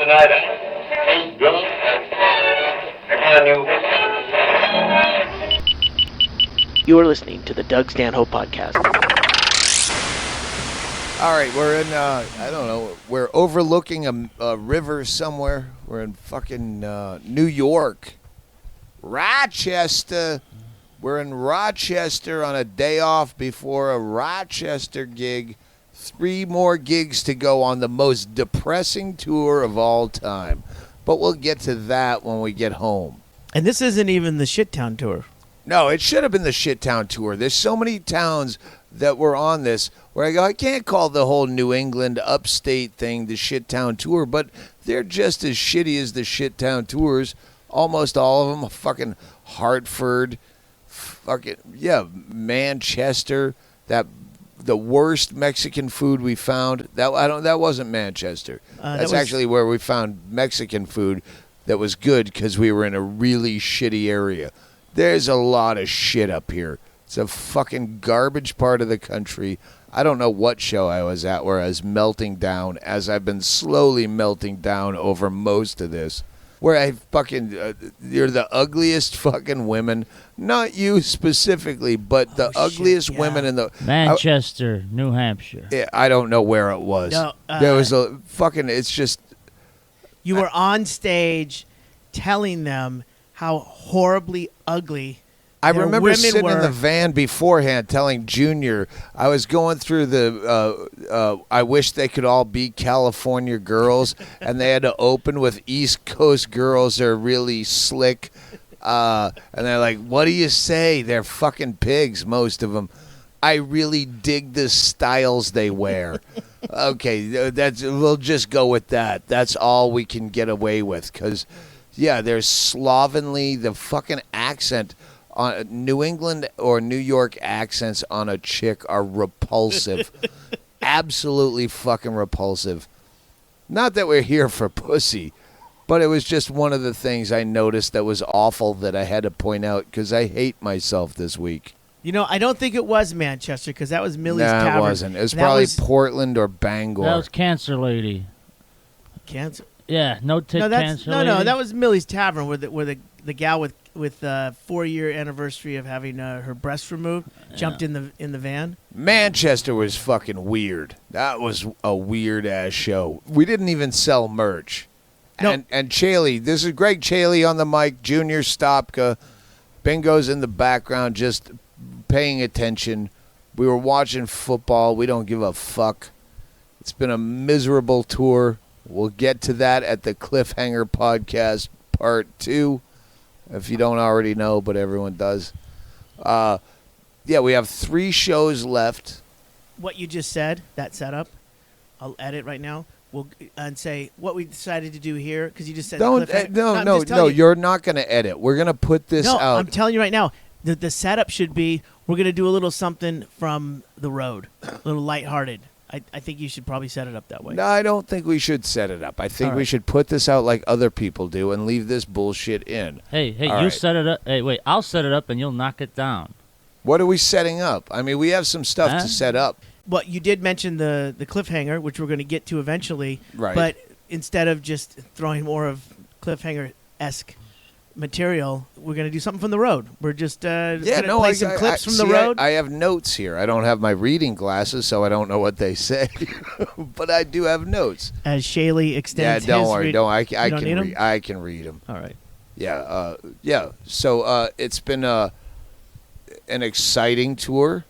tonight, drunk, on you. You are listening to the Doug Stanhope Podcast. All right, we're in, I don't know, we're overlooking a river somewhere. We're in fucking New York. Rochester. We're in Rochester on a day off before a Rochester gig. 3 more gigs to go on the most depressing tour of all time. But we'll get to that when we get home. And this isn't even the Shittown tour. No, it should have been the Shittown tour. There's so many towns that were on this where I go, I can't call the whole New England upstate thing the Shittown tour, but they're just as shitty as the Shittown tours. Almost all of them. Fucking Hartford, Manchester. The worst Mexican food we found. That wasn't Manchester. That's actually where we found Mexican food that was good because we were in a really shitty area. There's a lot of shit up here. It's a fucking garbage part of the country. I don't know what show I was at where I was melting down, as I've been slowly melting down over most of this. Where I fucking, you're the ugliest fucking women. Not you specifically, but the ugliest women in the... Manchester, New Hampshire. Yeah, I don't know where it was. No, there was a fucking, it's just... You were on stage telling them how horribly ugly I remember sitting were. in the van beforehand telling Junior, I was going through the, I wish they could all be California girls, and they had to open with East Coast girls. They're really slick. And they're like, what do you say? They're fucking pigs, most of them. I really dig the styles they wear. Okay, we'll just go with that. That's all we can get away with. Because, yeah, they're slovenly. The fucking accent on New England or New York accents on a chick are repulsive. Absolutely fucking repulsive. Not that we're here for pussy, but it was just one of the things I noticed that was awful that I had to point out because I hate myself this week. You know, I don't think it was Manchester because that was Millie's Tavern. No, it wasn't. It was probably Portland or Bangor. That was Cancer Lady. Cancer? Yeah, Cancer Lady. No, that was Millie's Tavern where the gal with 4-year anniversary of having her breasts removed jumped in the van. Manchester was fucking weird. That was a weird ass show. We didn't even sell merch. No. And Chaille, this is Greg Chaille on the mic, Junior Stopka. Bingo's in the background just paying attention. We were watching football. We don't give a fuck. It's been a miserable tour. We'll get to that at the Cliffhanger Podcast Part 2. If you don't already know, but everyone does. We have 3 shows left. What you just said, that setup, I'll edit right now. And say what we decided to do here because you just said No, you're not going to edit. We're going to put this out. I'm telling you right now, the setup should be we're going to do a little something from the road, a little lighthearted. I think you should probably set it up that way. No, I don't think we should set it up. I think we should put this out like other people do and leave this bullshit in. Hey, you set it up. Hey, wait, I'll set it up and you'll knock it down. What are we setting up? I mean, we have some stuff to set up. Well, you did mention the cliffhanger, which we're going to get to eventually. Right. But instead of just throwing more of cliffhanger-esque material, we're going to do something from the road. We're just going to play some clips from the road. I have notes here. I don't have my reading glasses, so I don't know what they say. But I do have notes. As Chaille extends his... Yeah, don't worry. I can read them. All right. Yeah. So it's been an exciting tour.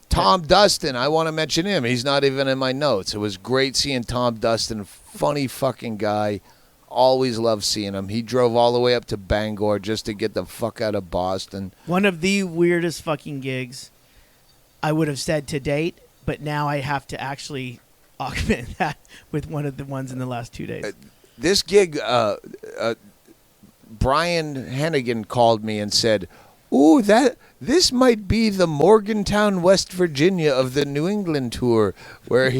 Tom Dustin, I want to mention him. He's not even in my notes. It was great seeing Tom Dustin. Funny fucking guy. Always love seeing him. He drove all the way up to Bangor just to get the fuck out of Boston. One of the weirdest fucking gigs I would have said to date, but now I have to actually augment that with one of the ones in the last 2 days. This gig, Brian Hennigan called me and said, "Ooh, this might be the Morgantown, West Virginia of the New England tour," where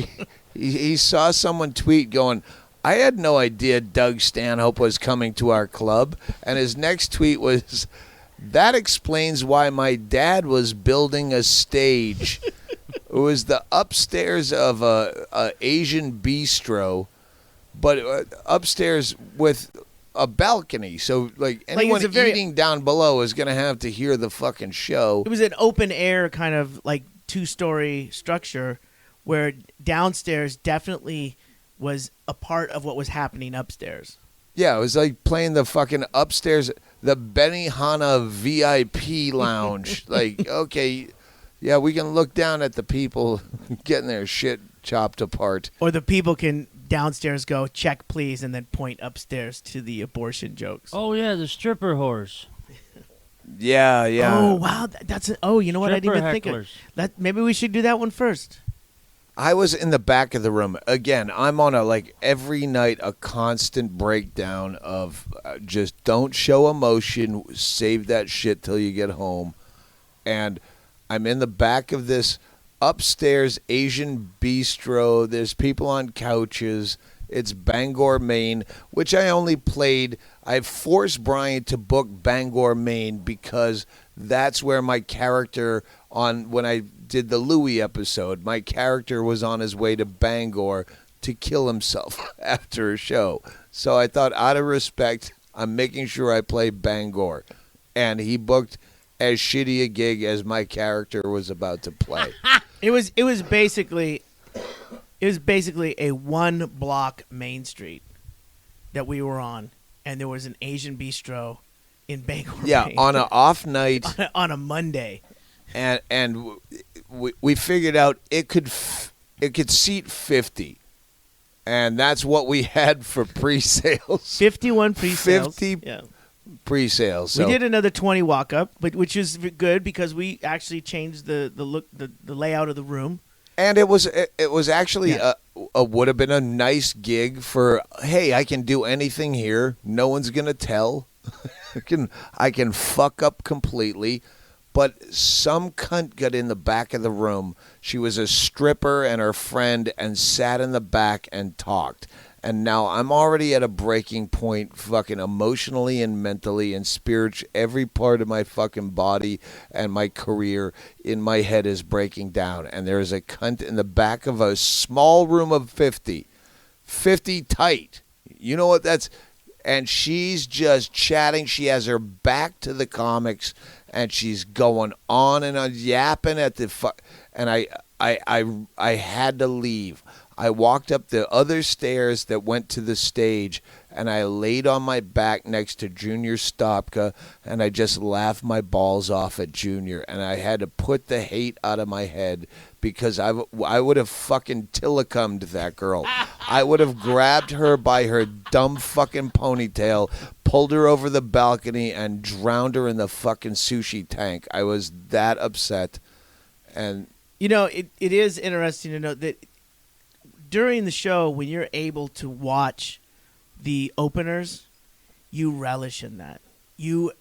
he saw someone tweet going, "I had no idea Doug Stanhope was coming to our club," and his next tweet was, "That explains why my dad was building a stage." It was the upstairs of a Asian bistro but upstairs with a balcony. So like anyone it's a eating down below is gonna have to hear the fucking show. It was an open air kind of like 2-story structure where downstairs definitely was a part of what was happening upstairs. Yeah, it was like playing the fucking upstairs, the Benihana VIP lounge. Like, okay, yeah, we can look down at the people getting their shit chopped apart. Or the people can downstairs go, check please, and then point upstairs to the abortion jokes. Oh yeah, the stripper whores. Yeah. Oh, wow. That's you know what? I didn't even think of Hecklers. that. Maybe we should do that one first. I was in the back of the room. Again, I'm on every night a constant breakdown of just don't show emotion, save that shit till you get home. And I'm in the back of this upstairs Asian bistro. There's people on couches. It's Bangor, Maine, which I only played. I forced Brian to book Bangor, Maine because that's where my character when I did the Louis episode, my character was on his way to Bangor to kill himself after a show. So I thought, out of respect, I'm making sure I play Bangor. And he booked as shitty a gig as my character was about to play. It was basically a 1-block Main Street that we were on, and there was an Asian bistro in Bangor. Yeah, Maine. on an off night. on a Monday. And we figured out it could seat 50, and that's what we had for pre-sales. 51 pre-sales. 50 Yeah. pre-sales. So We did another 20 walk-up, which is good because we actually changed the look, the layout of the room. and it was actually Yeah. would have been a nice gig for, hey, I can do anything here. No one's gonna tell. I can fuck up completely. But some cunt got in the back of the room. She was a stripper and her friend and sat in the back and talked. And now I'm already at a breaking point, fucking emotionally and mentally and spiritually. Every part of my fucking body and my career in my head is breaking down. And there is a cunt in the back of a small room of 50 tight. You know what that's... And she's just chatting. She has her back to the comics, and she's going on and on, yapping at the and I had to leave. I walked up the other stairs that went to the stage, and I laid on my back next to Junior Stopka, and I just laughed my balls off at Junior, and I had to put the hate out of my head because I would have fucking tillicummed that girl. I would have grabbed her by her dumb fucking ponytail, pulled her over the balcony, and drowned her in the fucking sushi tank. I was that upset. And You know, it is interesting to note that during the show, when you're able to watch the openers, you relish in that. You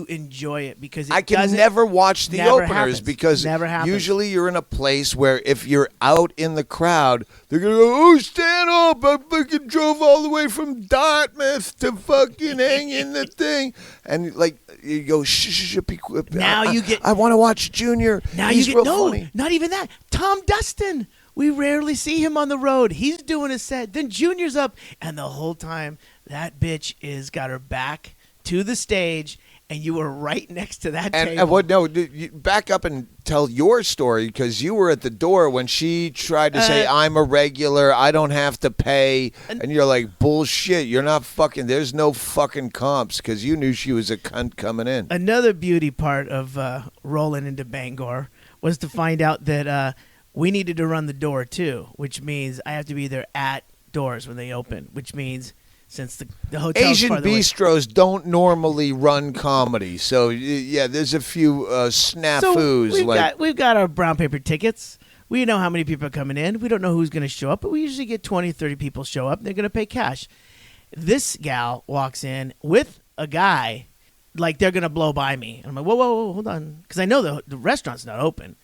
enjoy it because I can never watch the never openers happens. because Never happens. usually you're in a place where if you're out in the crowd, they're going to go, oh, stand up. I fucking drove all the way from Dartmouth to fucking hang in the thing. And like, you go, shh, be quick. Now you get- I want to watch Junior. Now He's you real get no, funny. not even that. Tom Dustin. We rarely see him on the road. He's doing a set. Then Junior's up, and the whole time that bitch is got her back to the stage, and you were right next to that table. And what? No, you back up and tell your story because you were at the door when she tried to say, "I'm a regular. I don't have to pay," and you're like, "Bullshit! You're not fucking. There's no fucking comps," because you knew she was a cunt coming in. Another beauty part of rolling into Bangor was to find out that we needed to run the door too, which means I have to be there at doors when they open, which means since the hotel's Asian farther away- bistros don't normally run comedy, so yeah, there's a few snafus. So we've got our brown paper tickets. We know how many people are coming in. We don't know who's going to show up, but we usually get 20, 30 people show up. They're going to pay cash. This gal walks in with a guy, like they're going to blow by me. And I'm like, whoa, hold on. Because I know the restaurant's not open.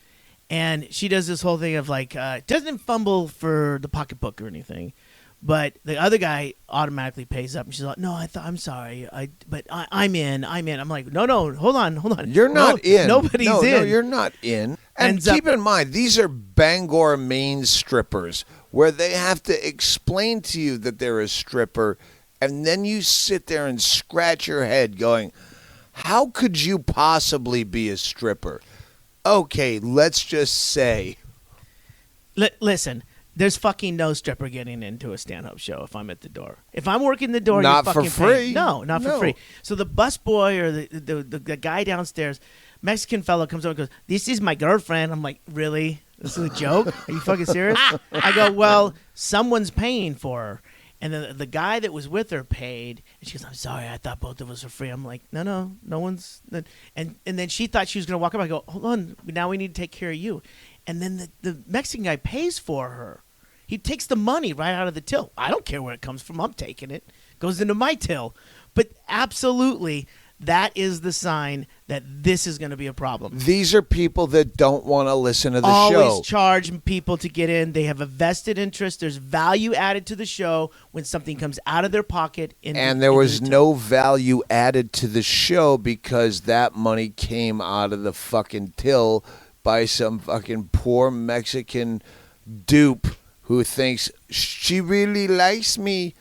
And she does this whole thing of like, doesn't fumble for the pocketbook or anything. But the other guy automatically pays up, and she's like, "No, I'm sorry, but I'm in." I'm like, "No, hold on. You're not in. Nobody's in. No, you're not in. And Ends up- keep in mind, these are Bangor, Maine strippers. where they have to explain to you that they're a stripper, and then you sit there and scratch your head going, how could you possibly be a stripper? Okay, let's just say. Listen, there's fucking no stripper getting into a stand-up show if I'm at the door. If I'm working the door, Not you're for fucking free. paying. No, not for free. So the busboy or the guy downstairs, Mexican fellow comes over and goes, "This is my girlfriend." I'm like, really? This is a joke? Are you fucking serious? I go, well, someone's paying for her. And then the guy that was with her paid. And she goes, I'm sorry, I thought both of us were free. I'm like, no one's. And then she thought she was going to walk up. I go, hold on, now we need to take care of you. And then the Mexican guy pays for her. He takes the money right out of the till. I don't care where it comes from. I'm taking it. Goes into my till. But absolutely, that is the sign that this is going to be a problem. These are people that don't want to listen to the Always show. charge people to get in. They have a vested interest. There's value added to the show when something comes out of their pocket. And there was no value added to the show because that money came out of the fucking till by some fucking poor Mexican dupe who thinks she really likes me.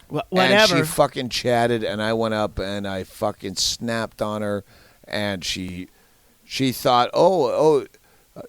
Whatever. And she fucking chatted, and I went up and I fucking snapped on her, and she thought,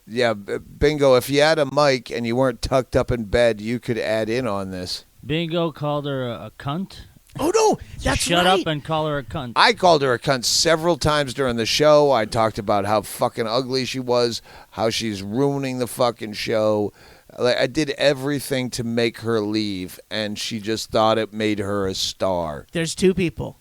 yeah, Bingo, if you had a mic and you weren't tucked up in bed, you could add in on this. Bingo called her a cunt. Oh, no, that's Shut right. up and call her a cunt. I called her a cunt several times during the show. I talked about how fucking ugly she was, how she's ruining the fucking show. Like, I did everything to make her leave, and she just thought it made her a star. There's two people.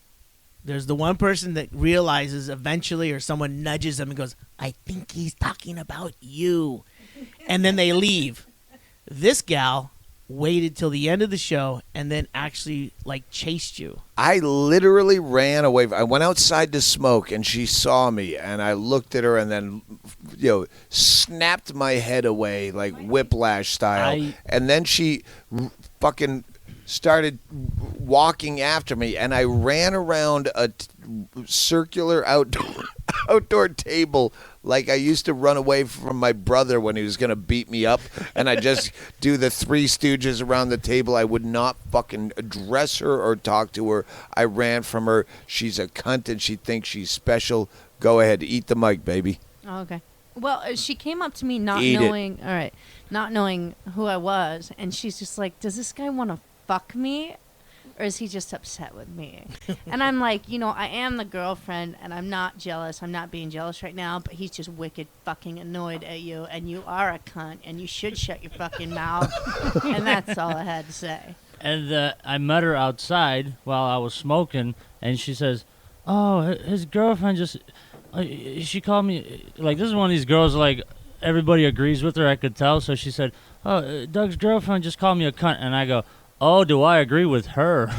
There's the one person that realizes eventually, or someone nudges them and goes, I think he's talking about you. And then they leave. This gal waited till the end of the show and then actually, like, chased you. I literally ran away. I went outside to smoke, and she saw me, and I looked at her and then, snapped my head away like whiplash style. And then she fucking started walking after me, and I ran around a circular outdoor table like I used to run away from my brother when he was going to beat me up, and I just do the Three Stooges around the table. I would not fucking address her or talk to her. I ran from her. She's a cunt, and she thinks she's special. Go ahead, eat the mic, baby. Oh, okay. Well, she came up to me not Eat knowing, all right, not knowing who I was, and she's just like, does this guy want to fuck me, or is he just upset with me? And I'm like, I am the girlfriend, and I'm not jealous. I'm not being jealous right now, but he's just wicked fucking annoyed at you, and you are a cunt, and you should shut your fucking mouth. And that's all I had to say. And I met her outside while I was smoking, and she says, oh, his girlfriend just... she called me... Like, this is one of these girls, like, everybody agrees with her, I could tell. So she said, oh, Doug's girlfriend just called me a cunt. And I go... Oh, do I agree with her?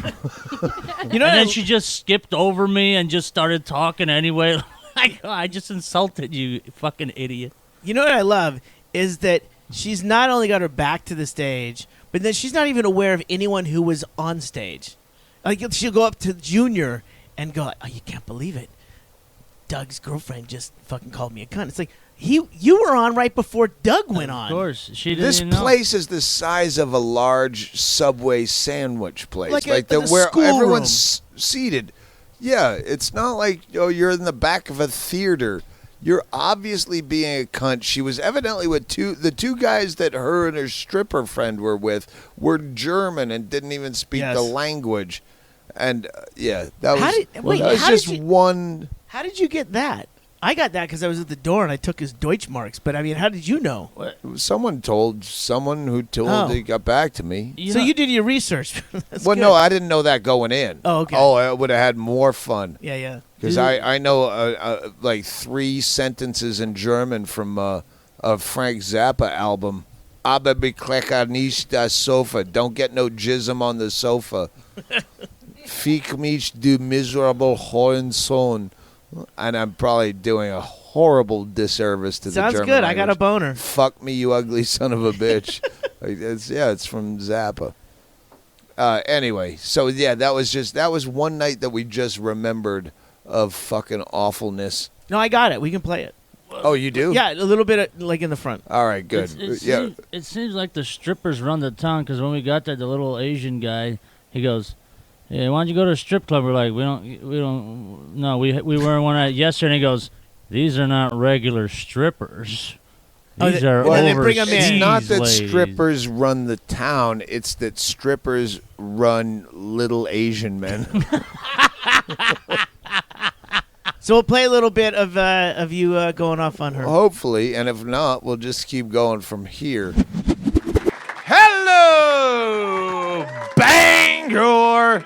And then she just skipped over me and just started talking anyway. I just insulted you fucking idiot. You know what I love is that she's not only got her back to the stage, but then she's not even aware of anyone who was on stage. Like, she'll go up to Junior and go, oh, you can't believe it. Doug's girlfriend just fucking called me a cunt. It's like, you were on right before Doug went on. Of course. She didn't This even know. place is the size of a large Subway sandwich place. Like a where school everyone's seated. Yeah, it's not like you're in the back of a theater. You're obviously being a cunt. She was evidently with the two guys that her and her stripper friend were with were German and didn't even speak the language. And, that was just one... How did you get that? I got that because I was at the door and I took his Deutschmarks. But, I mean, how did you know? Someone told someone who he got back to me. You did your research. No, I didn't know that going in. Oh, okay. Oh, I would have had more fun. Yeah. Because I know like 3 sentences in German from a Frank Zappa album. Aber beklecker nicht das Sofa. Don't get no jism on the sofa. Fick mich, du miserable Hohensohn. And I'm probably doing a horrible disservice to the German Sounds good. language. I got a boner. Fuck me, you ugly son of a bitch. It's from Zappa. Anyway, so that was one night that we just remembered of fucking awfulness. No, I got it. We can play it. Oh, you do? Yeah, a little bit like in the front. All right, good. It seems like the strippers run the town, because when we got there, the little Asian guy, he goes, "Yeah, why don't you go to a strip club?" We're like, we don't. No, we were in one yesterday, and he goes, "These are not regular strippers. These are well, they overseas bring 'em in. It's not that ladies." strippers run the town. It's that strippers run little Asian men. So we'll play a little bit of you going off on her. Hopefully, and if not, we'll just keep going from here. Hello, Bangor!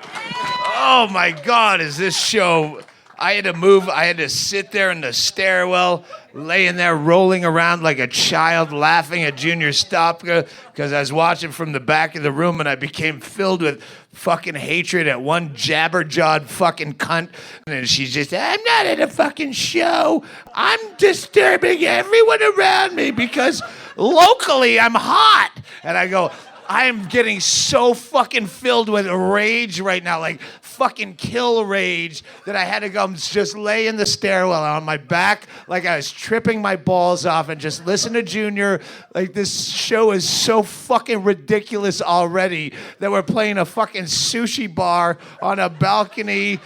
Oh my God, is this show... I had to move. I had to sit there in the stairwell, laying there rolling around like a child, laughing at Junior Stopka because I was watching from the back of the room, and I became filled with fucking hatred at one jabber-jawed fucking cunt. And she's just, "I'm not at a fucking show. I'm disturbing everyone around me because locally I'm hot." And I go, I am getting so fucking filled with rage right now, like fucking kill rage, that I had to go and just lay in the stairwell on my back like I was tripping my balls off and just listen to Junior. Like, this show is so fucking ridiculous already that we're playing a fucking sushi bar on a balcony.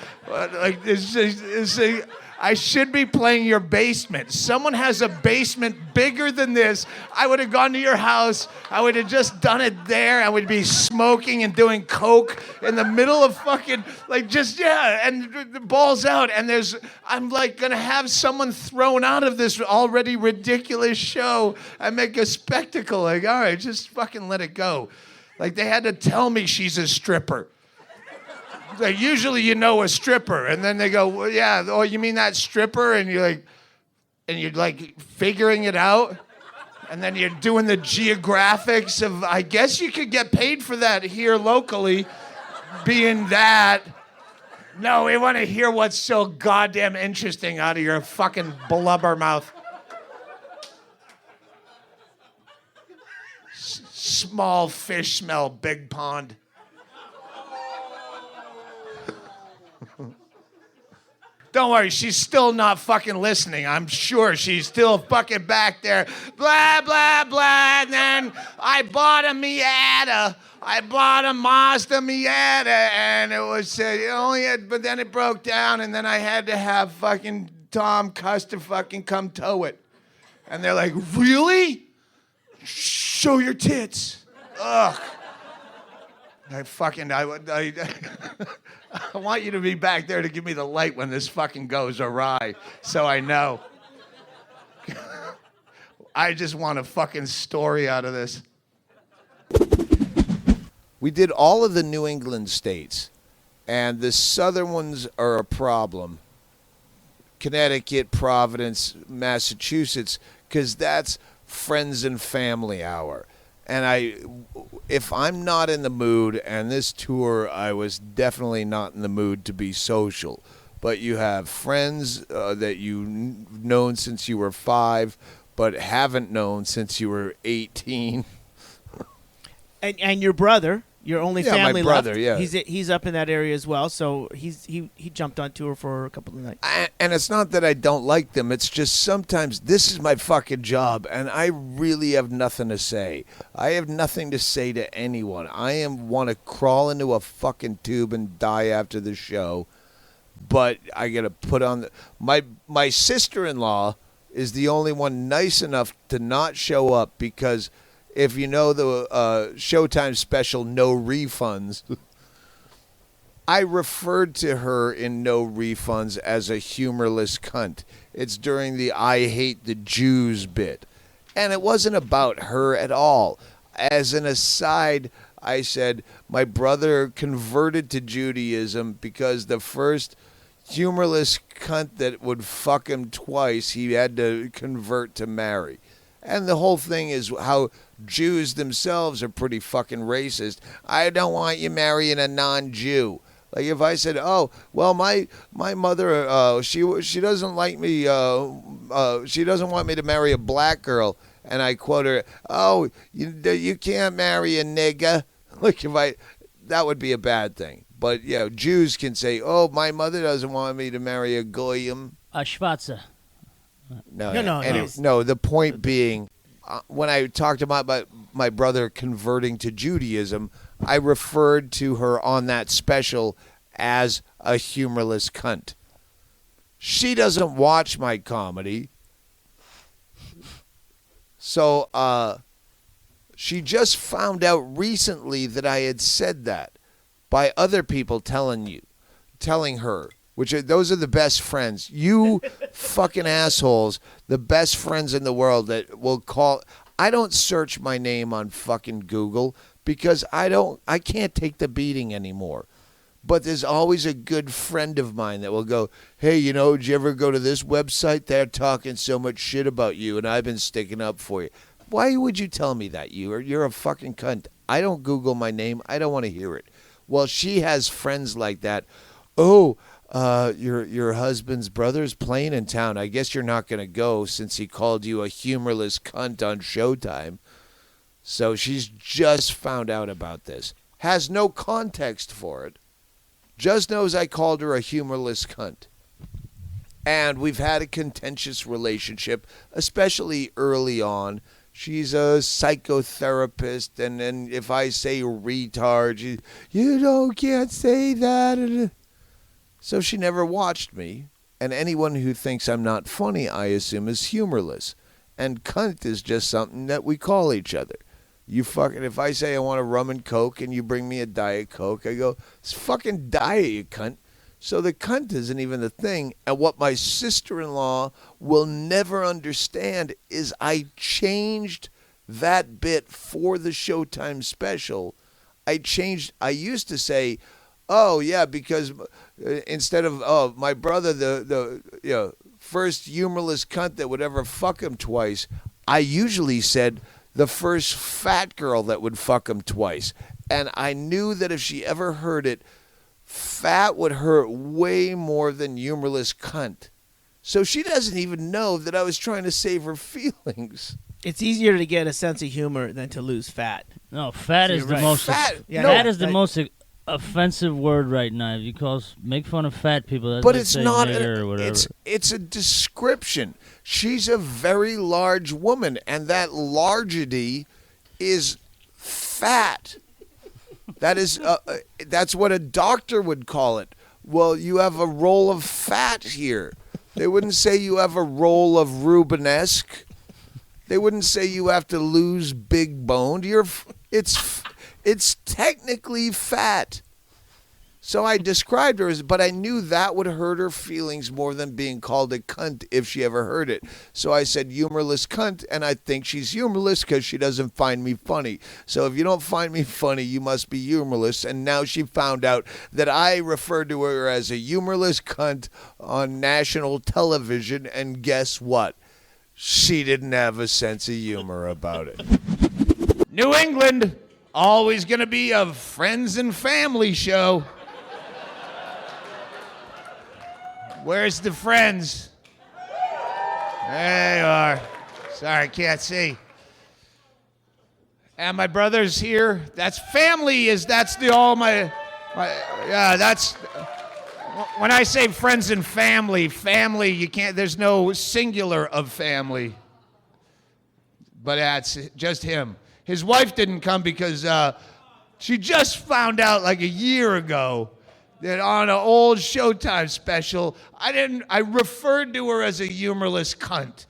I should be playing your basement. Someone has a basement bigger than this. I would have gone to your house. I would have just done it there. I would be smoking and doing coke in the middle of fucking, like, just, yeah, and the balls out. And I'm like gonna have someone thrown out of this already ridiculous show and make a spectacle. Like, all right, just fucking let it go. Like, they had to tell me she's a stripper. Like, usually you know a stripper, and then they go, "Well, yeah, oh, you mean that stripper?" And you're like figuring it out, and then you're doing the geographics of, I guess you could get paid for that here locally, being that. No, we want to hear what's so goddamn interesting out of your fucking blubber mouth. Small fish smell big pond. Don't worry, she's still not fucking listening. I'm sure she's still fucking back there. Blah, blah, blah. And then I bought a Miata. I bought a Mazda Miata, and it was, but then it broke down, and then I had to have fucking Tom Custer fucking come tow it. And they're like, "Really? Show your tits." Ugh. I want you to be back there to give me the light when this fucking goes awry, so I know. I just want a fucking story out of this. We did all of the New England states, and the southern ones are a problem. Connecticut, Providence, Massachusetts, because that's friends and family hour. And if I'm not in the mood, and this tour, I was definitely not in the mood to be social. But you have friends that you've known since you were 5, but haven't known since you were 18. And your brother, your only family my brother, left. yeah. He's up in that area as well, so he jumped on tour for a couple of nights. And it's not that I don't like them. It's just sometimes this is my fucking job, and I really have nothing to say. I have nothing to say to anyone. I want to crawl into a fucking tube and die after the show. But I got to put on my sister-in-law is the only one nice enough to not show up, because if you know the Showtime special, No Refunds, I referred to her in No Refunds as a humorless cunt. It's during the I Hate the Jews bit. And it wasn't about her at all. As an aside, I said my brother converted to Judaism because the first humorless cunt that would fuck him twice, he had to convert to marry. And the whole thing is how Jews themselves are pretty fucking racist. I don't want you marrying a non-Jew. Like if I said, "Oh, well, my mother, she doesn't like me. She doesn't want me to marry a black girl," and I quote her, "Oh, you can't marry a nigga." Like that would be a bad thing. But yeah, Jews can say, "Oh, my mother doesn't want me to marry a goyim." A Schwarzer. No. No, Anyway, no. the point being, when I talked about my brother converting to Judaism, I referred to her on that special as a humorless cunt. She doesn't watch my comedy. So she just found out recently that I had said that by other people telling her, those are the best friends. You fucking assholes, the best friends in the world that will call. I don't search my name on fucking Google because I can't take the beating anymore. But there's always a good friend of mine that will go, hey, did you ever go to this website? They're talking so much shit about you, and I've been sticking up for you. Why would you tell me that? You're a fucking cunt. I don't Google my name. I don't want to hear it. Well, she has friends like that. Oh, your husband's brother's playing in town. I guess you're not going to go since he called you a humorless cunt on Showtime. So she's just found out about this. Has no context for it. Just knows I called her a humorless cunt. And we've had a contentious relationship, especially early on. She's a psychotherapist, and then if I say retard, can't say that. So she never watched me. And anyone who thinks I'm not funny, I assume, is humorless. And cunt is just something that we call each other. If I say I want a rum and Coke and you bring me a Diet Coke, I go, it's fucking diet, you cunt. So the cunt isn't even the thing. And what my sister-in-law will never understand is I changed that bit for the Showtime special. I used to say, oh, yeah, because instead of, my brother, the first humorless cunt that would ever fuck him twice, I usually said, the first fat girl that would fuck him twice. And I knew that if she ever heard it, fat would hurt way more than humorless cunt. So she doesn't even know that I was trying to save her feelings. It's easier to get a sense of humor than to lose fat. No, fat is the right. most. Fat, Yeah, no, Fat is the most offensive word right now. If you make fun of fat people, that's but like it's saying not. nigger or whatever. It's a description. She's a very large woman, and that largity is fat. That is. That's what a doctor would call it. Well, you have a roll of fat here. They wouldn't say you have a roll of Rubenesque. They wouldn't say you have to lose big boned. It's technically fat. So I described her as, but I knew that would hurt her feelings more than being called a cunt if she ever heard it. So I said humorless cunt, and I think she's humorless because she doesn't find me funny. So if you don't find me funny, you must be humorless. And now she found out that I referred to her as a humorless cunt on national television, and guess what? She didn't have a sense of humor about it. New England, always going to be a friends and family show. Where's the friends? There you are. Sorry, can't see. And my brother's here. That's family. That's when I say friends and family, you can't. There's no singular of family. But that's just him. His wife didn't come because she just found out like a year ago that on an old Showtime special, I referred to her as a humorless cunt.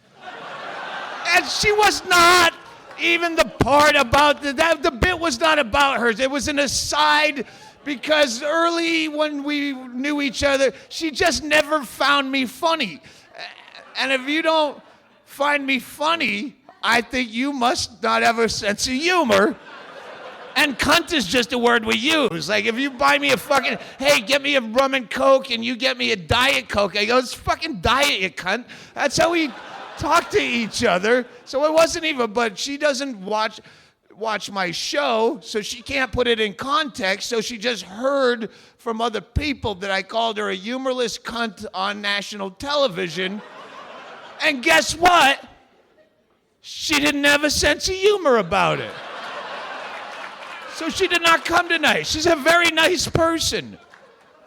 And she was not even the part about the bit was not about her. It was an aside because early when we knew each other, she just never found me funny. And if you don't find me funny, I think you must not have a sense of humor. And cunt is just a word we use. Like, if you buy me hey, get me a rum and Coke, and you get me a Diet Coke, I go, it's fucking diet, you cunt. That's how we talk to each other. So it wasn't even, but she doesn't watch my show, so she can't put it in context, so she just heard from other people that I called her a humorless cunt on national television. And guess what? She didn't have a sense of humor about it. So she did not come tonight. She's a very nice person.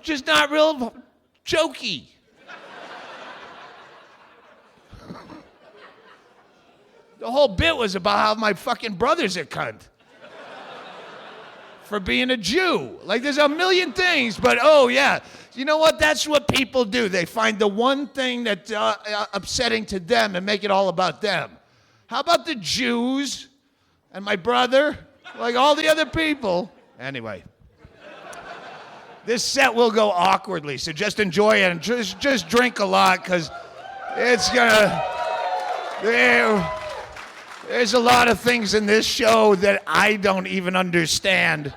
Just not real jokey. The whole bit was about how my fucking brother's a cunt for being a Jew. Like, there's a million things, but oh yeah. You know what? That's what people do. They find the one thing that's upsetting to them and make it all about them. How about the Jews and my brother? Like all the other people. Anyway. This set will go awkwardly, so just enjoy it and just drink a lot, because it's gonna... There's a lot of things in this show that I don't even understand.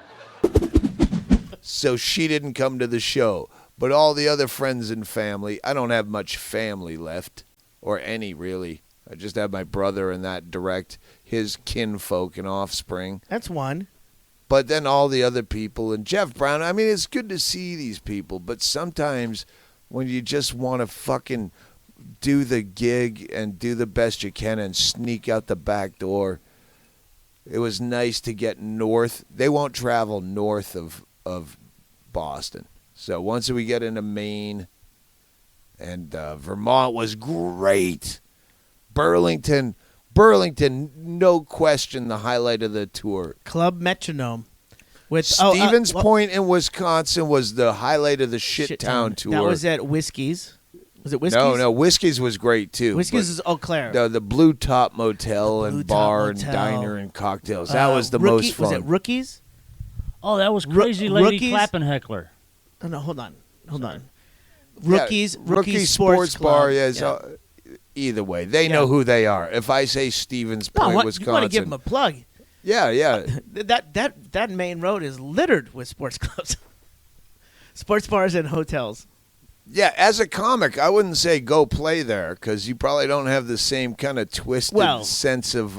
So she didn't come to the show. But all the other friends and family, I don't have much family left, or any really. I just have my brother and that direct, his kinfolk and offspring. That's one. But then all the other people, and Jeff Brown, I mean, it's good to see these people, but sometimes when you just want to fucking do the gig and do the best you can and sneak out the back door, it was nice to get north. They won't travel north of Boston. So once we get into Maine, and Vermont was great. Burlington, no question, the highlight of the tour. Club Metronome. With Stevens Point in Wisconsin was the highlight of the Shittown tour. That was at Whiskey's. Was it Whiskey's? No, Whiskey's was great too. Whiskey's is Eau Claire. No, the Blue Top Motel Blue and Top bar Motel. and diner and cocktails. That was the most fun. Was it Rookies? Oh, that was Crazy Lady Rookies? Klappenheckler. Oh, no, hold on. Yeah, Rookies Sports Bar. Club. Yeah, either way, they know who they are. If I say Stevens Point, Wisconsin, you want to give them a plug. Yeah. That main road is littered with sports clubs, sports bars, and hotels. Yeah, as a comic, I wouldn't say go play there because you probably don't have the same kind of twisted sense of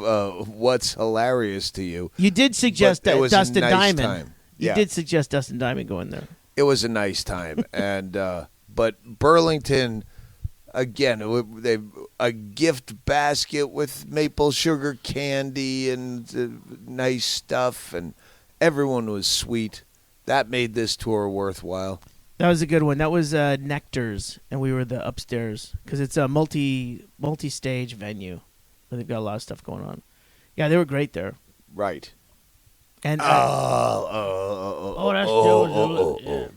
what's hilarious to you. You did suggest But it that was a Dustin nice Diamond. time. You Yeah. did suggest Dustin Diamond going there. It was a nice time, and but Burlington, again, a gift basket with maple sugar candy and nice stuff, and everyone was sweet. That made this tour worthwhile. That was a good one. That was Nectar's, and we were the upstairs because it's a multi-stage venue. Where they've got a lot of stuff going on. Yeah, they were great there. Right. And That's Joe.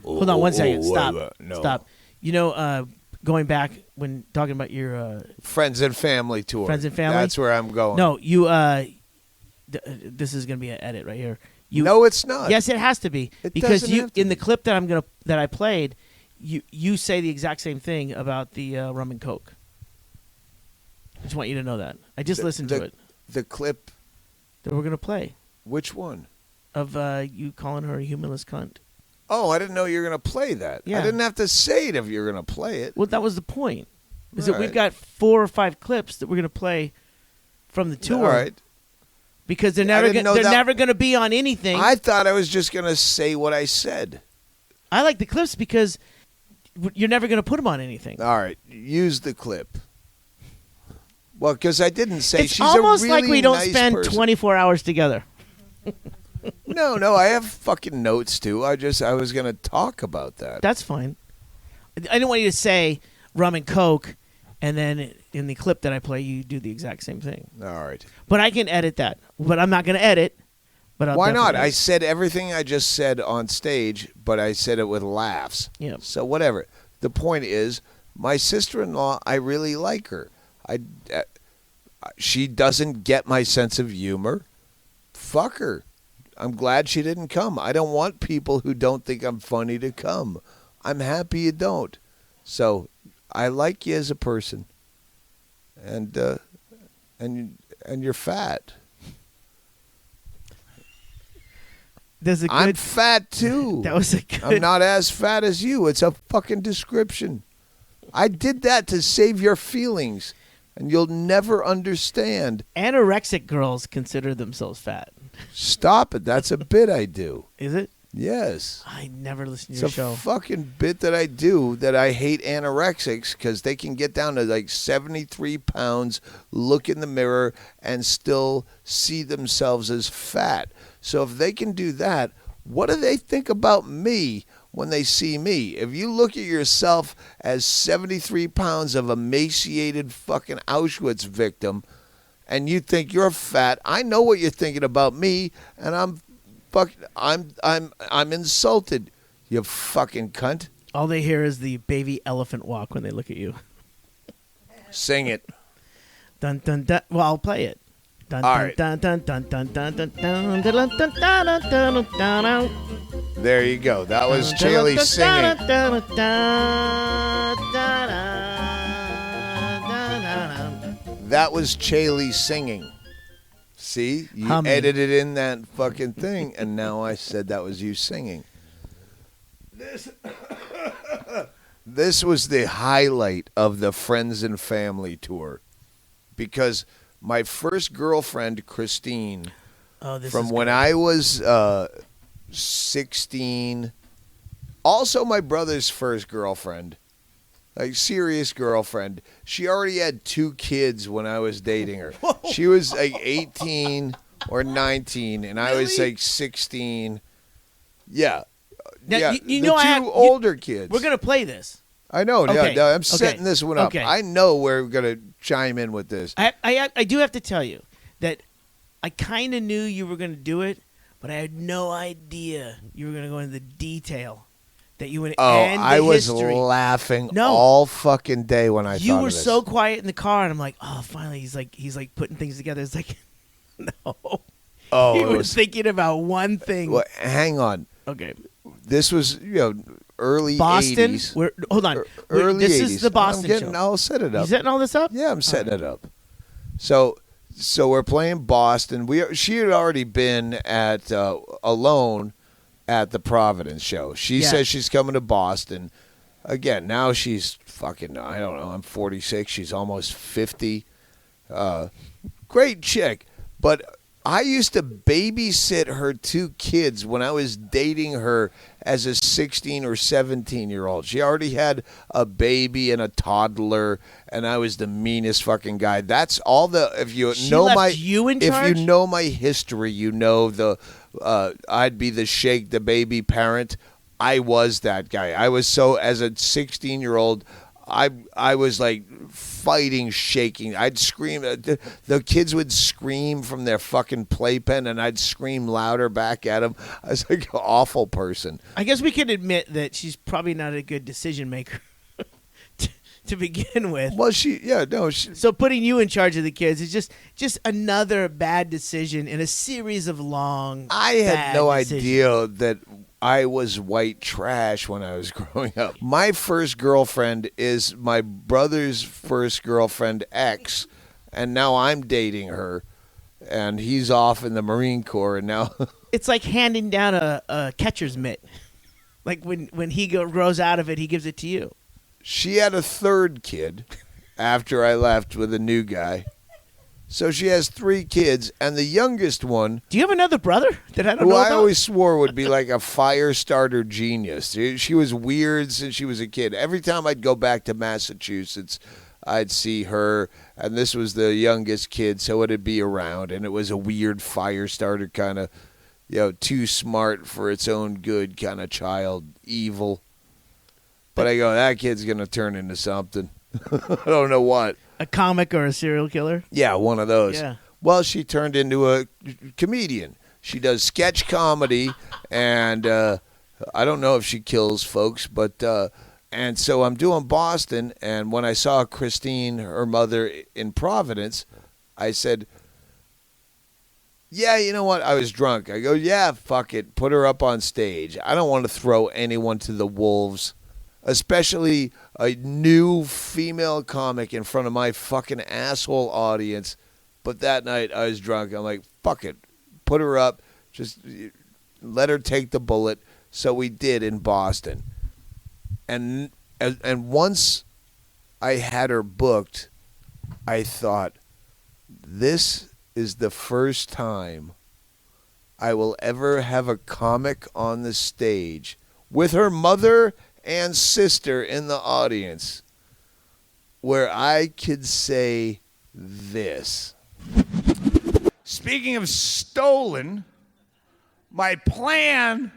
hold on one second. Stop. No. Stop. You know, going back when talking about your Friends and family tour. Friends and family? That's where I'm going. no, you this is gonna be an edit right here. No, it's not. Yes, it has to be It because doesn't have to in the be. clip that I played, you say the exact same thing about the rum and coke. I just want you to know that. I just listened to it. The clip. That we're gonna play Which one? of you calling her a humorless cunt. Oh, I didn't know you were going to play that. Yeah. I didn't have to say it if you were going to play it. Well, that was the point. Is that we've Right. got 4 or 5 clips that we're gonna play from the tour. All right. Because they're I never didn't know they're that- never gonna be on anything. I thought I was just going to say what I said. I like the clips because you're never gonna put them on anything. All right. Use the clip. Well, because I didn't say It's she's almost a really like we don't nice spend person. 24 hours together. No, I have fucking notes too. I was going to talk about that. That's fine. I didn't want you to say rum and coke, and then in the clip that I play, you do the exact same thing. All right. But I can edit that. But I'm not going to edit. But I'll Why not? definitely- I said everything I just said on stage, but I said it with laughs. Yeah. So whatever. The point is, my sister-in-law, I really like her. She doesn't get my sense of humor. Fuck her. I'm glad she didn't come. I don't want people who don't think I'm funny to come. I'm happy you don't. So I like you as a person. And you're fat. There's a good. I'm fat too. That was a good. I'm not as fat as you. It's a fucking description. I did that to save your feelings, and you'll never understand. Anorexic girls consider themselves fat. Stop it. That's a bit I do. Is it? Yes. I never listened to It's your a show. fucking bit that I do that I hate anorexics because they can get down to like 73 pounds, look in the mirror, and still see themselves as fat. So if they can do that, what do they think about me when they see me? If you look at yourself as 73 pounds of emaciated fucking Auschwitz victim and you think you're fat, I know what you're thinking about me, and I'm insulted. You fucking cunt. All they hear is the baby elephant walk when they look at you. Sing it. Dun dun dun. Well, I'll play it. Dun All dun, right. dun dun dun dun dun dun dun dun dun dun dun dun dun dun. There you go. That was Chaille singing. That was Chaille singing. See? You Humming. edited in that fucking thing, and now I said that was you singing. This was the highlight of the Friends and Family tour. Because my first girlfriend, Christine, from when I was 16, also my brother's first girlfriend, like serious girlfriend, she already had 2 kids when I was dating her. She was like 18 or 19, and I was like 16. Yeah. Now, yeah, you the know, 2 older kids. We're gonna play this. I know. Okay. Yeah, I'm setting this one up. Okay. I know we're going to chime in with this. I do have to tell you that I kind of knew you were going to do it, but I had no idea you were going to go into the detail that you would end the I was history. laughing No. all fucking day when I You thought were of this. so quiet in the car, and I'm like, oh, finally, he's like putting things together. It's like, no. Oh, He it was was. thinking about one thing. Well, hang on. Okay. This was early Boston. 80s. Hold on. Early This 80s. is the Boston show. I'll set it You up. setting all this up? Yeah, I'm setting it up. So we're playing Boston. She had already been at alone at the Providence show. She Yeah. says she's coming to Boston. Again, now she's fucking, I don't know, I'm 46. She's almost 50. Great chick. But I used to babysit her 2 kids when I was dating her as a 16 or 17-year-old. She already had a baby and a toddler, and I was the meanest fucking guy. That's all the if you She know left my you in if charge? you know my history, you know I'd be the shake the baby parent. I was that guy. I was so as a 16-year-old I was like fighting, shaking. I'd scream. The kids would scream from their fucking playpen, and I'd scream louder back at them. I was like an awful person. I guess we can admit that she's probably not a good decision maker to begin with. Well, So putting you in charge of the kids is just another bad decision in a series of long. I had bad no decisions. idea that I was white trash when I was growing up. My first girlfriend is my brother's first girlfriend, ex, and now I'm dating her, and he's off in the Marine Corps, and now It's like handing down a catcher's mitt. Like when he grows out of it, he gives it to you. she had a 3rd kid after I left with a new guy. So she has 3 kids, and the youngest one, Do you have another brother that I don't who know I about? always swore would be like a fire starter genius. She was weird since she was a kid. Every time I'd go back to Massachusetts, I'd see her, and this was the youngest kid, so it'd be around, and it was a weird fire starter kind of, too smart for its own good kind of child, evil. But I go, that kid's going to turn into something. I don't know what. A comic or a serial killer? Yeah, one of those. Yeah. Well, she turned into a comedian. She does sketch comedy, and I don't know if she kills folks, but and so I'm doing Boston, and when I saw Christine, her mother, in Providence, I said, yeah, you know what? I was drunk. I go, yeah, fuck it. Put her up on stage. I don't want to throw anyone to the wolves, especially a new female comic in front of my fucking asshole audience. But that night I was drunk. I'm like, fuck it. Put her up. Just let her take the bullet. So we did in Boston. And once I had her booked, I thought, this is the first time I will ever have a comic on the stage with her mother and sister in the audience where I could say this. Speaking of stolen, my plan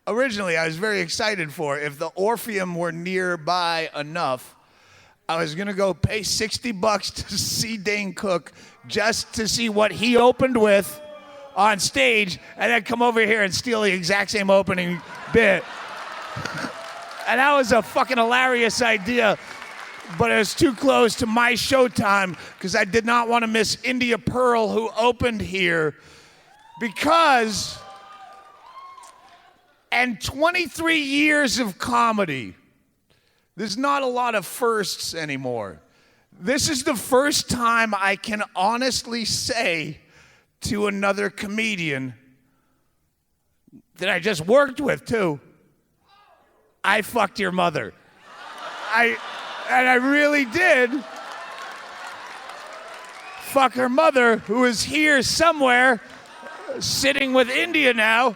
originally I was very excited for, if the Orpheum were nearby enough, I was going to go pay $60 to see Dane Cook just to see what he opened with on stage and then come over here and steal the exact same opening bit. And that was a fucking hilarious idea, but it was too close to my showtime because I did not want to miss India Pearl, who opened here, because in 23 years of comedy, there's not a lot of firsts anymore. This is the first time I can honestly say to another comedian that I just worked with too, I fucked your mother. And I really did fuck her mother, who is here somewhere, sitting with India now,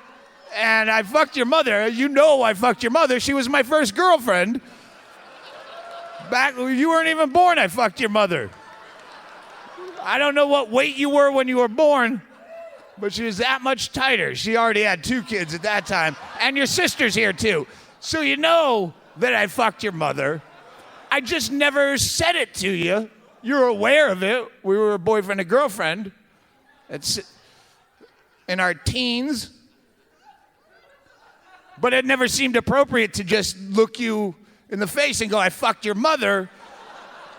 and I fucked your mother. You know I fucked your mother. She was my first girlfriend. Back when you weren't even born, I fucked your mother. I don't know what weight you were when you were born, but she was that much tighter. She already had 2 kids at that time, and your sister's here too. So you know that I fucked your mother. I just never said it to you. You're aware of it. We were a boyfriend and girlfriend. It's in our teens. But it never seemed appropriate to just look you in the face and go, I fucked your mother.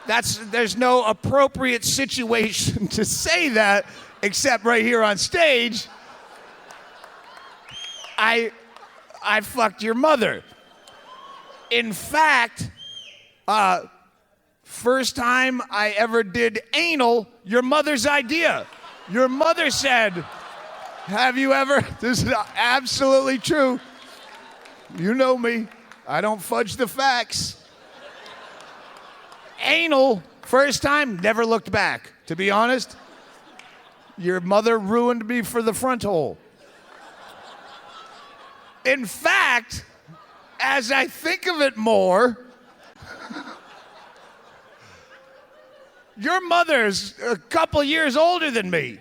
There's no appropriate situation to say that except right here on stage. I fucked your mother. In fact, first time I ever did anal, your mother's idea. Your mother said, have you ever, this is absolutely true. You know me, I don't fudge the facts. Anal, first time, never looked back. To be honest, your mother ruined me for the front hole. In fact, as I think of it more, your mother's a couple years older than me.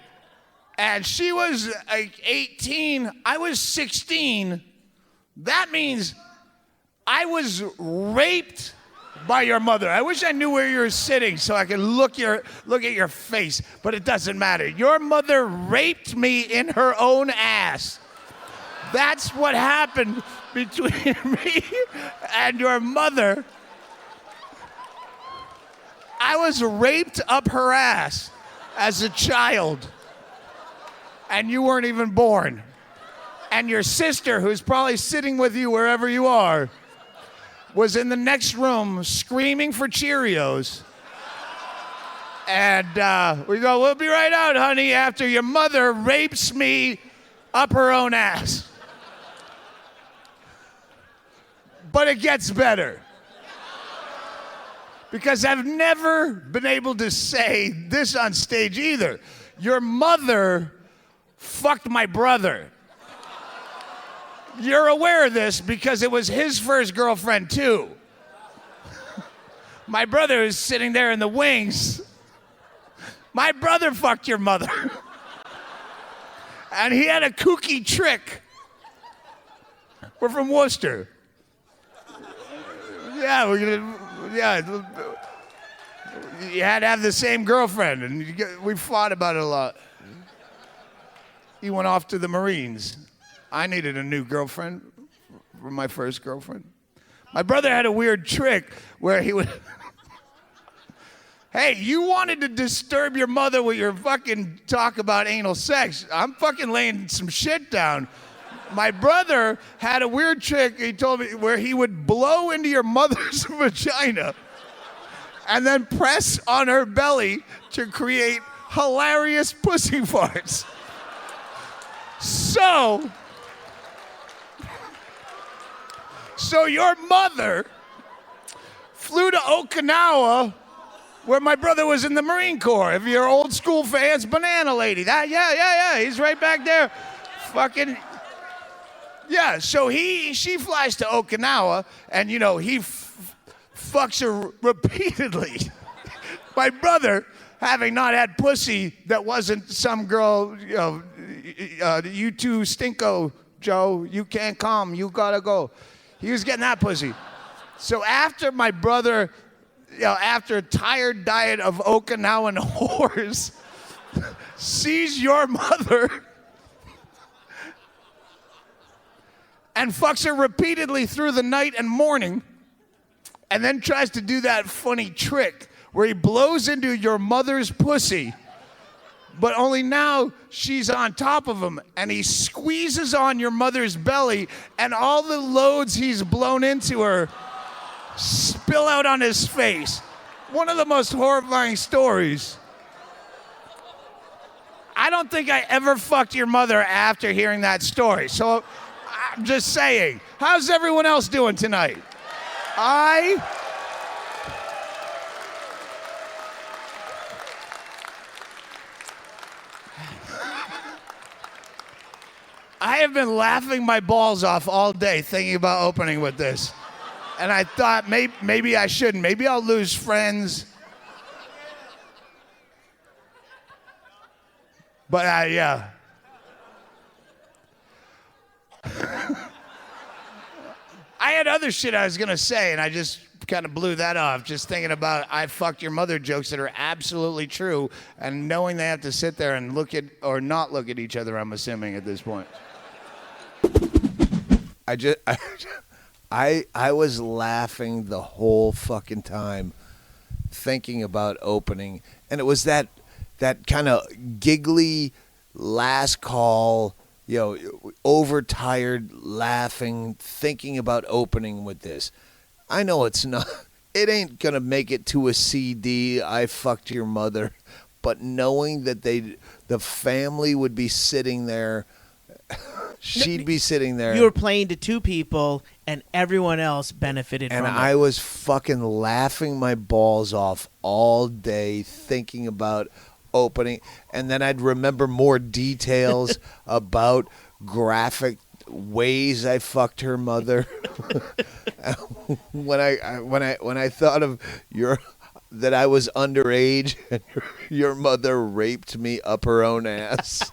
And she was like 18, I was 16. That means I was raped by your mother. I wish I knew where you were sitting so I could look at your face, but it doesn't matter. Your mother raped me in her own ass. That's what happened between me and your mother. I was raped up her ass as a child, and you weren't even born. And your sister, who's probably sitting with you wherever you are, was in the next room screaming for Cheerios. And we go, we'll be right out, honey, after your mother rapes me up her own ass. But it gets better. Because I've never been able to say this on stage either. Your mother fucked my brother. You're aware of this because it was his first girlfriend too. My brother is sitting there in the wings. My brother fucked your mother. And he had a kooky trick. We're from Worcester. Yeah, you had to have the same girlfriend, and we fought about it a lot. He went off to the Marines. I needed a new girlfriend for my first girlfriend. My brother had a weird trick where he would, hey, you wanted to disturb your mother with your fucking talk about anal sex. I'm fucking laying some shit down. My brother had a weird trick, he told me, where he would blow into your mother's vagina and then press on her belly to create hilarious pussy farts. So your mother flew to Okinawa, where my brother was in the Marine Corps. If you're old school fans, Banana Lady. Yeah, he's right back there. Fucking, yeah, so she flies to Okinawa, and, you know, he fucks her repeatedly. My brother, having not had pussy that wasn't some girl, you know, you two stinko, Joe, you can't come, you gotta go. He was getting that pussy. So after my brother after a tired diet of Okinawan whores, sees your mother and fucks her repeatedly through the night and morning, and then tries to do that funny trick where he blows into your mother's pussy, but only now she's on top of him, and he squeezes on your mother's belly, and all the loads he's blown into her spill out on his face. One of the most horrifying stories. I don't think I ever fucked your mother after hearing that story, so I'm just saying. How's everyone else doing tonight? I have been laughing my balls off all day thinking about opening with this. And I thought maybe I shouldn't. Maybe I'll lose friends. But yeah. I had other shit I was going to say, and I just kind of blew that off, just thinking about I fucked your mother jokes that are absolutely true, and knowing they have to sit there and look at, or not look at each other, I'm assuming at this point. I was laughing the whole fucking time thinking about opening, and it was that kind of giggly last call, overtired laughing, thinking about opening with this. I know it ain't gonna make it to a CD, I fucked your mother, but knowing that the family would be sitting there, she'd be sitting there. You were playing to two people, and everyone else benefited from it. And I was fucking laughing my balls off all day thinking about opening. And then I'd remember more details about graphic ways I fucked her mother. when I thought of that I was underage and your mother raped me up her own ass.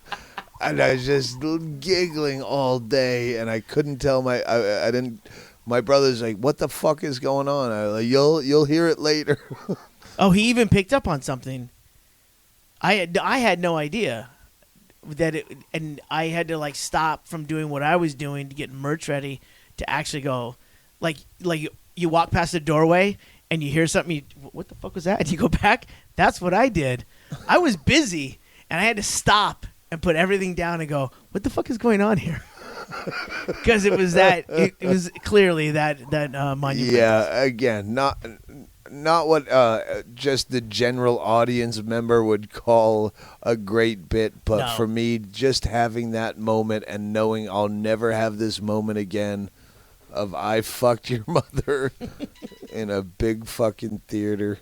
And I was just giggling all day, and I couldn't tell my brother's like, what the fuck is going on? I was like, you'll hear it later. Oh, he even picked up on something. I had no idea and I had to stop from doing what I was doing to get merch ready to actually go, like you walk past the doorway and you hear something. What the fuck was that? And you go back. That's what I did. I was busy, and I had to stop and put everything down and go, what the fuck is going on here? Because it was clearly that monument. Yeah, again, not what just the general audience member would call a great bit, but No. for me, just having that moment and knowing I'll never have this moment again of I fucked your mother in a big fucking theater.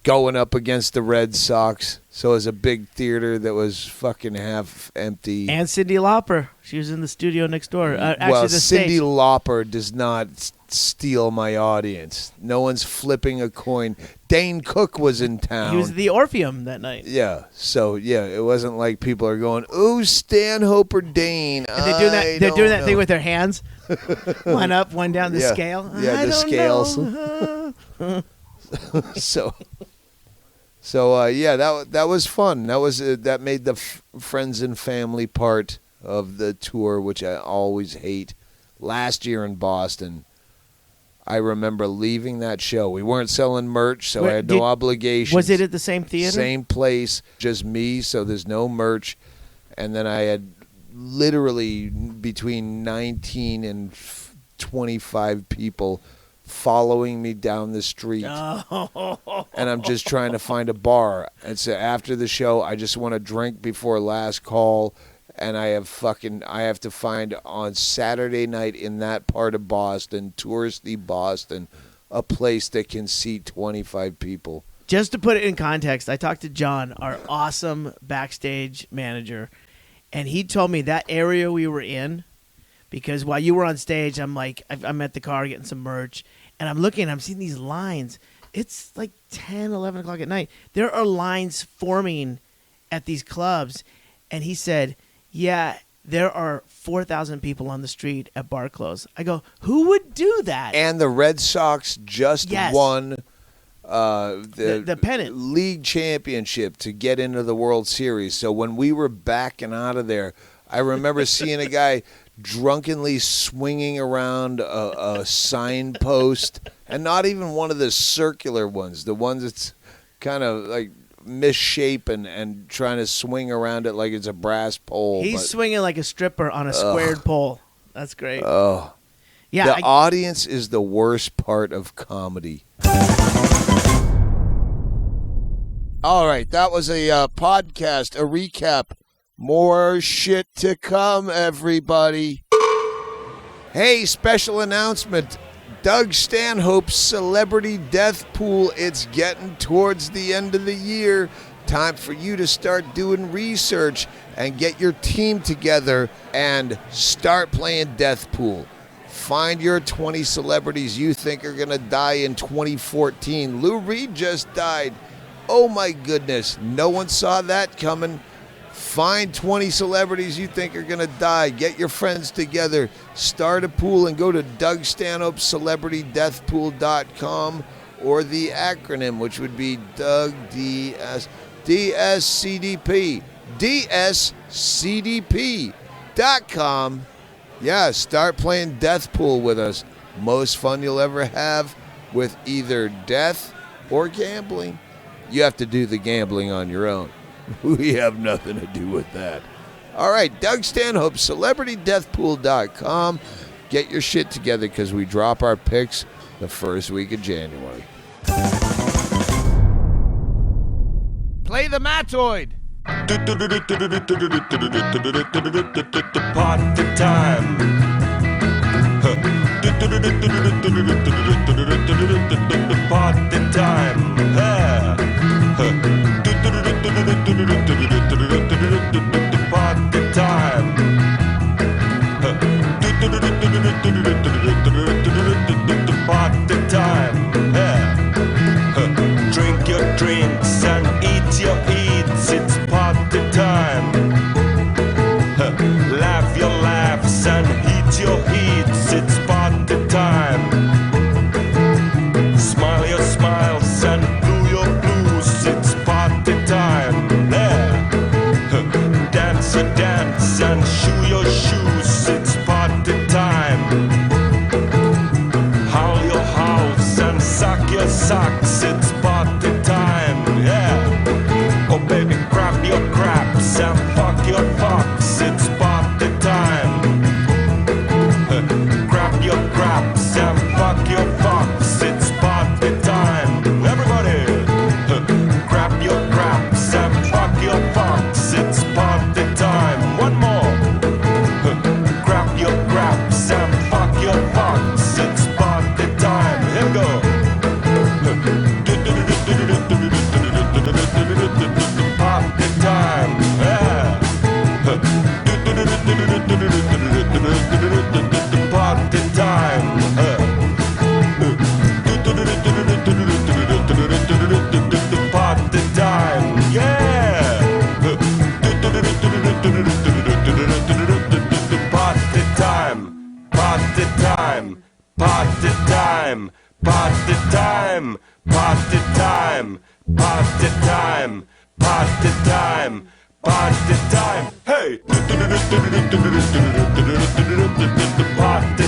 Going up against the Red Sox. So it was a big theater that was fucking half empty. And Cyndi Lauper. She was in the studio next door. Well, the Cyndi stage. Lauper does not steal my audience. No one's flipping a coin. Dane Cook was in town. He was at the Orpheum that night. Yeah. So, yeah, it wasn't like people are going, ooh, Stanhope or Dane. And they're doing that thing with their hands. One up, one down the Yeah. scale. Yeah, I the don't scales. know. So yeah, that was fun. That made the friends and family part of the tour, which I always hate. Last year in Boston, I remember leaving that show. We weren't selling merch, so I had no obligations. Was it at the same theater? Same place, just me, so there's no merch. And then I had literally between 19 and 25 people following me down the street. Oh. And I'm just trying to find a bar. And so after the show, I just want to drink before last call. And I have to find on Saturday night in that part of Boston, touristy Boston, a place that can seat 25 people. Just to put it in context, I talked to John, our awesome backstage manager, and he told me that area we were in, because while you were on stage, I'm at the car getting some merch, and I'm looking, I'm seeing these lines. It's like 10, 11 o'clock at night. There are lines forming at these clubs, and he said, yeah, there are 4,000 people on the street at bar close. I go, who would do that? And the Red Sox just Yes. won The pennant. league championship to get into the World Series. So when we were backing out of there, I remember seeing a guy drunkenly swinging around a signpost, and not even one of the circular ones, the ones that's kind of like misshapen and trying to swing around it like it's a brass pole. He's swinging like a stripper on a squared pole. That's great. Oh, Yeah, the audience is the worst part of comedy. All right, that was a podcast, a recap. More shit to come, everybody. Hey, special announcement. Doug Stanhope's Celebrity Death Pool. It's getting towards the end of the year. Time for you to start doing research and get your team together and start playing Death Pool. Find your 20 celebrities you think are going to die in 2014. Lou Reed just died. Oh my goodness, no one saw that coming. Find 20 celebrities you think are going to die. Get your friends together. Start a pool and go to DougStanhopeCelebrityDeathPool.com, or the acronym, which would be Doug DSCDP. DSCDP.com. Yeah, start playing Death Pool with us. Most fun you'll ever have with either death or gambling. You have to do the gambling on your own. We have nothing to do with that. All right, Doug Stanhope, CelebrityDeathPool.com. Get your shit together because we drop our picks the first week of January. Play the Matoid. Party time. Party time. Party time. Party time. Drink your drinks and eat your eats. It's party time. Laugh your laughs and heat your heats. It's party time. Smile your smiles and blue your blues. It's party time. Dance your dance and shoe your shoes. It's party time. Howl your howls and suck your socks. It's party time. Yeah. Oh baby, grab your craps and fuck your fucks. It's party time. Grab your craps and fuck your fucks. It's party time. Everybody, grab your craps and fuck your fucks. It's party time. One more. Grab your craps and fuck your fucks. It's party time. Here we go. Party time. Yeah. Party time. Party time. Yeah. Party time. Party time. Party time. Party time. Party time. Party time. Party time. Party time. Hey. Party